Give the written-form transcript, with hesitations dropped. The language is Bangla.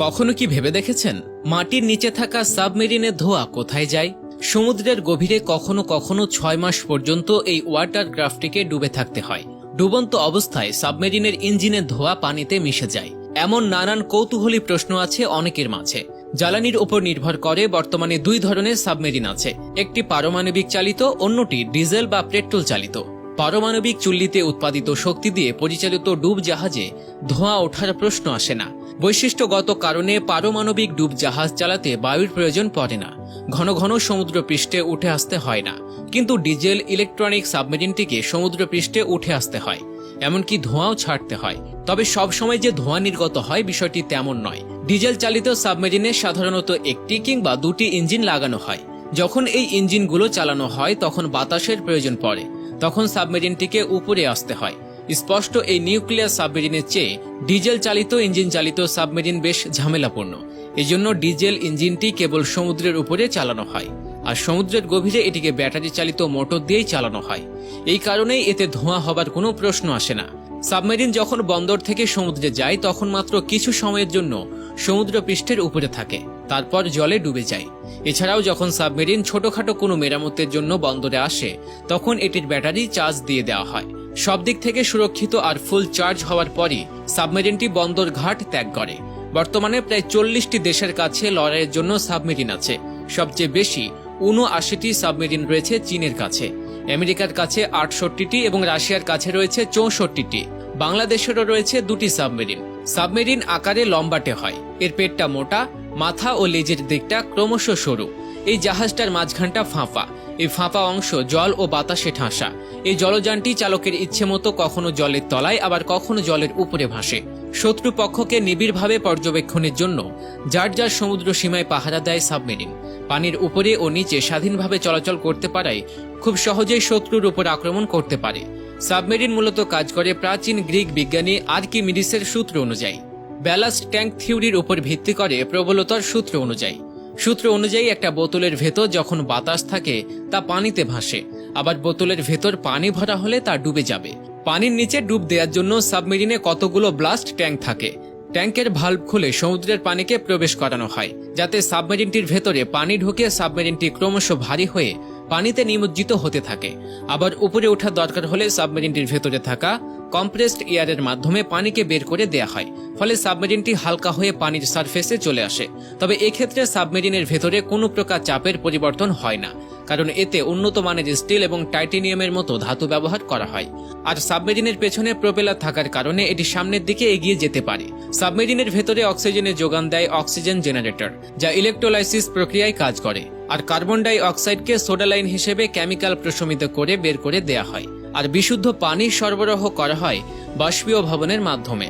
কখনো কি ভেবে দেখেছেন মাটির নিচে থাকা সাবমেরিনের ধোঁয়া কোথায় যায়? সমুদ্রের গভীরে কখনো কখনো 6 মাস পর্যন্ত এই ওয়াটার ক্রাফটটিকে ডুবে থাকতে হয়। ডুবন্ত অবস্থায় সাবমেরিনের ইঞ্জিনের ধোঁয়া পানিতে মিশে যায়। এমন নানান কৌতূহলী প্রশ্ন আছে অনেকের মাঝে। জ্বালানির উপর নির্ভর করে বর্তমানে 2 ধরনের সাবমেরিন আছে, একটি পারমাণবিক চালিত, অন্যটি ডিজেল বা পেট্রোল চালিত। পারমাণবিক চুল্লিতে উৎপাদিত শক্তি দিয়ে পরিচালিত ডুব জাহাজে ধোঁয়া ওঠার প্রশ্ন আসে না। বৈশিষ্ট্যগত কারণে পারমাণবিক ডুব জাহাজ চালাতে বায়ুর প্রয়োজন পড়ে না, ঘন ঘন সমুদ্র পৃষ্ঠে উঠে আসতে হয় না। কিন্তু ডিজেল ইলেকট্রনিক সাবমেরিনটিকে সমুদ্র পৃষ্ঠে উঠে আসতে হয়, এমনকি ধোঁয়াও ছাড়তে হয়। তবে সবসময় যে ধোঁয়া নির্গত হয় বিষয়টি তেমন নয়। ডিজেল চালিত সাবমেরিনে সাধারণত একটি কিংবা 2টি ইঞ্জিন লাগানো হয়। যখন এই ইঞ্জিনগুলো চালানো হয় তখন বাতাসের প্রয়োজন পড়ে, তখন সাবমেরিনটিকে উপরে আসতে হয়। স্পষ্ট এই নিউক্লিয়ার সাবমেরিনের চেয়ে ডিজেল চালিত ইঞ্জিন চালিত সাবমেরিন বেশ ঝামেলাপূর্ণ। এজন্য ডিজেল ইঞ্জিনটি কেবল সমুদ্রের উপরে চালানো হয়, আর সমুদ্রের গভীরে এটিকে ব্যাটারি চালিত মোটর দিয়েই চালানো হয়। এই কারণেই এতে ধোঁয়া হবার কোনো প্রশ্ন আসে না। সাবমেরিন যখন বন্দর থেকে সমুদ্রে যায় তখন মাত্র কিছু সময়ের জন্য সমুদ্র পৃষ্ঠের উপরে থাকে, তারপর জলে ডুবে যায়। এছাড়াও যখন সাবমেরিন ছোটখাটো কোনো মেরামতের জন্য বন্দরে আসে তখন এটির ব্যাটারি চার্জ দিয়ে দেওয়া হয়। সব দিক থেকে সুরক্ষিত আর ফুল চার্জ হওয়ার পরই সাবমেরিনটি বন্দর ঘাট ত্যাগ করে। বর্তমানে প্রায় 40টি দেশের কাছে লড়াইয়ের জন্য সাবমেরিন আছে। সবচেয়ে বেশি 79টি সাবমেরিন রয়েছে চীনের কাছে, আমেরিকার কাছে 68টি এবং রাশিয়ার কাছে রয়েছে 64টি। বাংলাদেশেরও রয়েছে 2টি সাবমেরিন। সাবমেরিন আকারে লম্বাটে হয়, এর পেটটা মোটা, মাথা ও লেজের দিকটা ক্রমশ সরু। এই জাহাজটার মাঝখানটা ফাঁপা, এই ফাঁপা অংশ জল ও বাতাসে ঠাসা। এই জলযানটি চালকের ইচ্ছে মতো কখনো জলের তলায় আবার কখনো জলের উপরে ভাসে। শত্রুপক্ষকে নিবিড়ভাবে পর্যবেক্ষণের জন্য যার যার সমুদ্র সীমায় পাহারা দেয় সাবমেরিন। পানির উপরে ও নিচে স্বাধীনভাবে চলাচল করতে পারায় খুব সহজেই শত্রুর উপর আক্রমণ করতে পারে। সাবমেরিন মূলত কাজ করে প্রাচীন গ্রিক বিজ্ঞানী আর্কিমিডিসের সূত্র অনুযায়ী। ব্যালাস্ট ট্যাঙ্ক থিওরির উপর ভিত্তি করে প্রবলতার সূত্র অনুযায়ী একটা বোতলের ভেতর যখন বাতাস থাকে তা পানিতে ভাসে, আবার বোতলের ভেতর পানি ভরা হলে তা ডুবে যাবে। পানির নিচে ডুব দেওয়ার জন্য সাবমেরিনে কতগুলো ব্লাস্ট ট্যাঙ্ক থাকে। ট্যাঙ্কের ভালভ খুলে সমুদ্রের পানিকে প্রবেশ করানো হয়, যাতে সাবমেরিনটির ভেতরে পানি ঢুকে সাবমেরিনটি ক্রমশ ভারী হয়ে পানিতে নিমজ্জিত হতে থাকে। আবার উপরে ওঠার দরকার হলে সাবমেরিনটির ভেতরে থাকা কম্প্রেসড এয়ারের মাধ্যমে পানিকে বের করে দেয়া হয়, ফলে সাবমেরিনটি হালকা হয়ে পানির সারফেসে চলে আসে। তবে এক্ষেত্রে সাবমেরিনের ভেতরে কোনো প্রকার চাপের পরিবর্তন হয় না, কারণ এতে উন্নত মানের স্টিল এবং টাইটেনিয়ামের মতো ধাতু ব্যবহার করা হয়। আর সাবমেরিনের পেছনে প্রোপেলার থাকার কারণে এটি সামনের দিকে এগিয়ে যেতে পারে। সাবমেরিনের ভেতরে অক্সিজেনের যোগান দেয় অক্সিজেন জেনারেটর, যা ইলেকট্রোলাইসিস প্রক্রিয়ায় কাজ করে। আর কার্বন ডাই অক্সাইডকে সোডা লাইন হিসেবে কেমিক্যাল প্রশমিত করে বের করে দেয়া হয়। আর বিশুদ্ধ পানি সরবরাহ করা হয় বাষ্পীয় ভবনের মাধ্যমে।